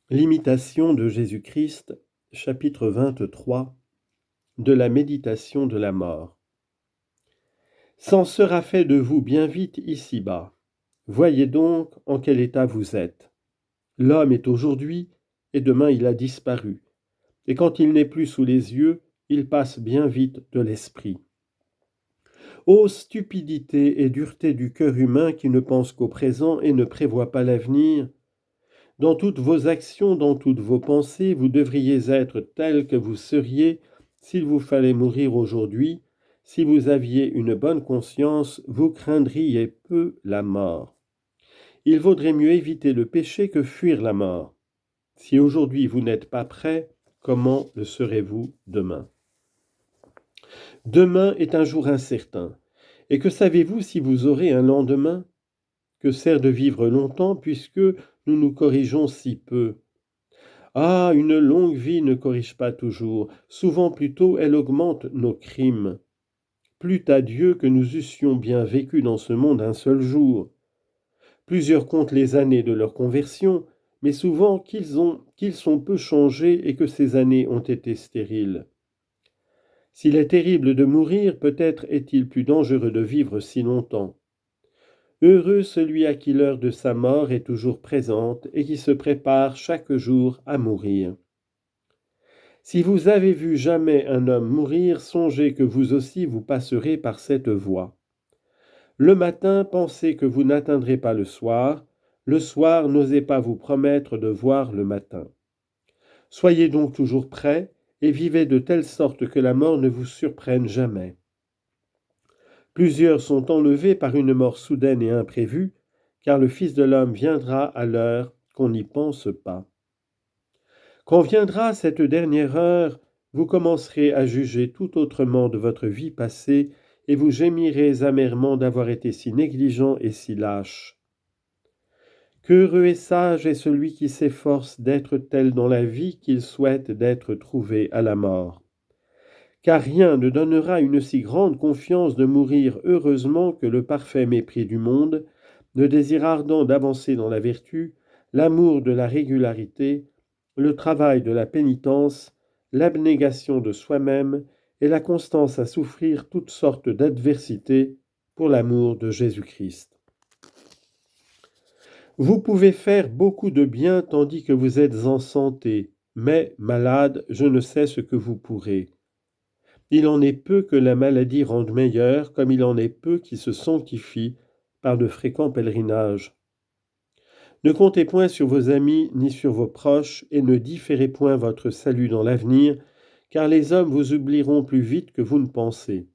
L'imitation de Jésus-Christ, chapitre 23, de la méditation de la mort. S'en sera fait de vous bien vite ici-bas. Voyez donc en quel état vous êtes. L'homme est aujourd'hui, et demain il a disparu. Et quand il n'est plus sous les yeux, il passe bien vite de l'esprit. Ô stupidité et dureté du cœur humain qui ne pense qu'au présent et ne prévoit pas l'avenir! Dans toutes vos actions, dans toutes vos pensées, vous devriez être tel que vous seriez s'il vous fallait mourir aujourd'hui. Si vous aviez une bonne conscience, vous craindriez peu la mort. Il vaudrait mieux éviter le péché que fuir la mort. Si aujourd'hui vous n'êtes pas prêt, comment le serez-vous demain? Demain est un jour incertain. Et que savez-vous si vous aurez un lendemain? Que sert de vivre longtemps puisque nous nous corrigeons si peu? Ah, une longue vie ne corrige pas toujours. Souvent plutôt elle augmente nos crimes. Plût à Dieu que nous eussions bien vécu dans ce monde un seul jour. Plusieurs comptent les années de leur conversion, mais souvent qu'ils sont peu changés et que ces années ont été stériles. S'il est terrible de mourir, peut-être est-il plus dangereux de vivre si longtemps. Heureux celui à qui l'heure de sa mort est toujours présente et qui se prépare chaque jour à mourir. Si vous avez vu jamais un homme mourir, songez que vous aussi vous passerez par cette voie. Le matin, pensez que vous n'atteindrez pas le soir n'osez pas vous promettre de voir le matin. Soyez donc toujours prêts et vivez de telle sorte que la mort ne vous surprenne jamais. Plusieurs sont enlevés par une mort soudaine et imprévue, car le Fils de l'homme viendra à l'heure qu'on n'y pense pas. Quand viendra cette dernière heure, vous commencerez à juger tout autrement de votre vie passée et vous gémirez amèrement d'avoir été si négligent et si lâche. Qu'heureux et sage est celui qui s'efforce d'être tel dans la vie qu'il souhaite d'être trouvé à la mort. Car rien ne donnera une si grande confiance de mourir heureusement que le parfait mépris du monde, le désir ardent d'avancer dans la vertu, l'amour de la régularité, le travail de la pénitence, l'abnégation de soi-même et la constance à souffrir toutes sortes d'adversités pour l'amour de Jésus-Christ. Vous pouvez faire beaucoup de bien tandis que vous êtes en santé, mais malade, je ne sais ce que vous pourrez. Il en est peu que la maladie rende meilleur, comme il en est peu qui se sanctifient par de fréquents pèlerinages. Ne comptez point sur vos amis ni sur vos proches, et ne différez point votre salut dans l'avenir, car les hommes vous oublieront plus vite que vous ne pensez.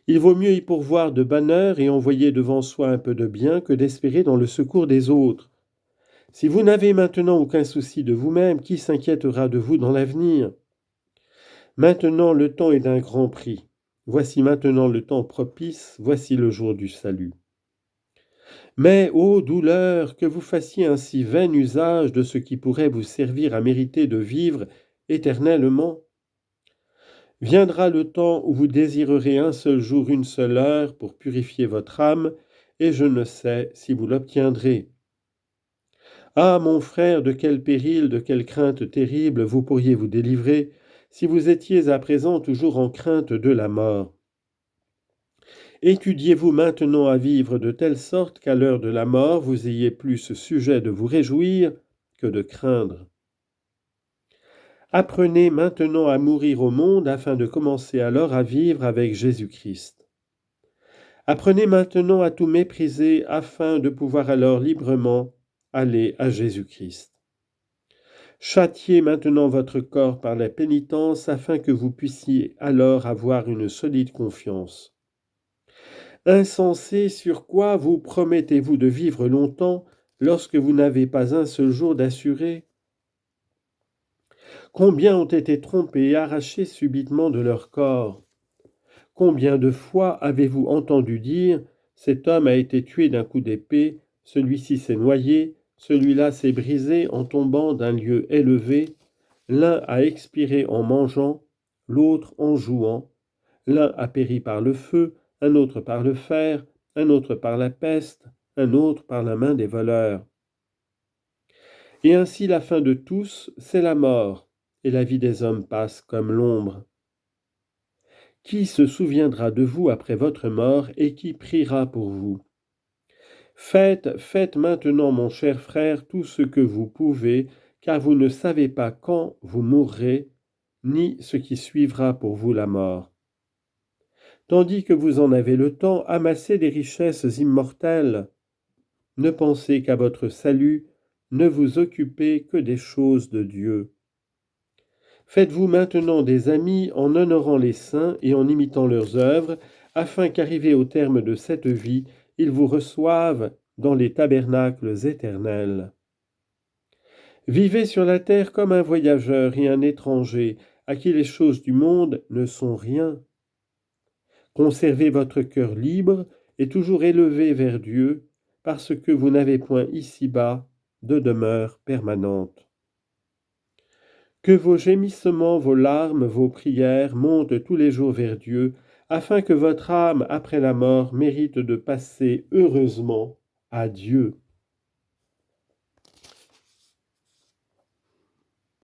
Il vaut mieux y pourvoir de bonheur et envoyer devant soi un peu de bien que d'espérer dans le secours des autres. Si vous n'avez maintenant aucun souci de vous-même, qui s'inquiétera de vous dans l'avenir? Maintenant le temps est d'un grand prix. Voici maintenant le temps propice, voici le jour du salut. Mais, ô douleur, que vous fassiez un si vain usage de ce qui pourrait vous servir à mériter de vivre éternellement. Viendra le temps où vous désirerez un seul jour, une seule heure pour purifier votre âme, et je ne sais si vous l'obtiendrez. Ah, mon frère, de quel péril, de quelle crainte terrible vous pourriez vous délivrer si vous étiez à présent toujours en crainte de la mort. Étudiez-vous maintenant à vivre de telle sorte qu'à l'heure de la mort vous ayez plus sujet de vous réjouir que de craindre. Apprenez maintenant à mourir au monde afin de commencer alors à vivre avec Jésus-Christ. Apprenez maintenant à tout mépriser afin de pouvoir alors librement aller à Jésus-Christ. Châtiez maintenant votre corps par la pénitence afin que vous puissiez alors avoir une solide confiance. Insensé, sur quoi vous promettez-vous de vivre longtemps lorsque vous n'avez pas un seul jour d'assuré? Combien ont été trompés et arrachés subitement de leur corps? Combien de fois avez-vous entendu dire « cet homme a été tué d'un coup d'épée, celui-ci s'est noyé, celui-là s'est brisé en tombant d'un lieu élevé, l'un a expiré en mangeant, l'autre en jouant, l'un a péri par le feu, un autre par le fer, un autre par la peste, un autre par la main des voleurs. » Et ainsi la fin de tous, c'est la mort, et la vie des hommes passe comme l'ombre. Qui se souviendra de vous après votre mort, et qui priera pour vous? Faites maintenant, mon cher frère, tout ce que vous pouvez, car vous ne savez pas quand vous mourrez, ni ce qui suivra pour vous la mort. Tandis que vous en avez le temps, amassez des richesses immortelles. Ne pensez qu'à votre salut, ne vous occupez que des choses de Dieu. Faites-vous maintenant des amis en honorant les saints et en imitant leurs œuvres, afin qu'arrivés au terme de cette vie, ils vous reçoivent dans les tabernacles éternels. Vivez sur la terre comme un voyageur et un étranger, à qui les choses du monde ne sont rien. Conservez votre cœur libre et toujours élevé vers Dieu, parce que vous n'avez point ici-bas de demeure permanente. Que vos gémissements, vos larmes, vos prières montent tous les jours vers Dieu, afin que votre âme, après la mort, mérite de passer heureusement à Dieu.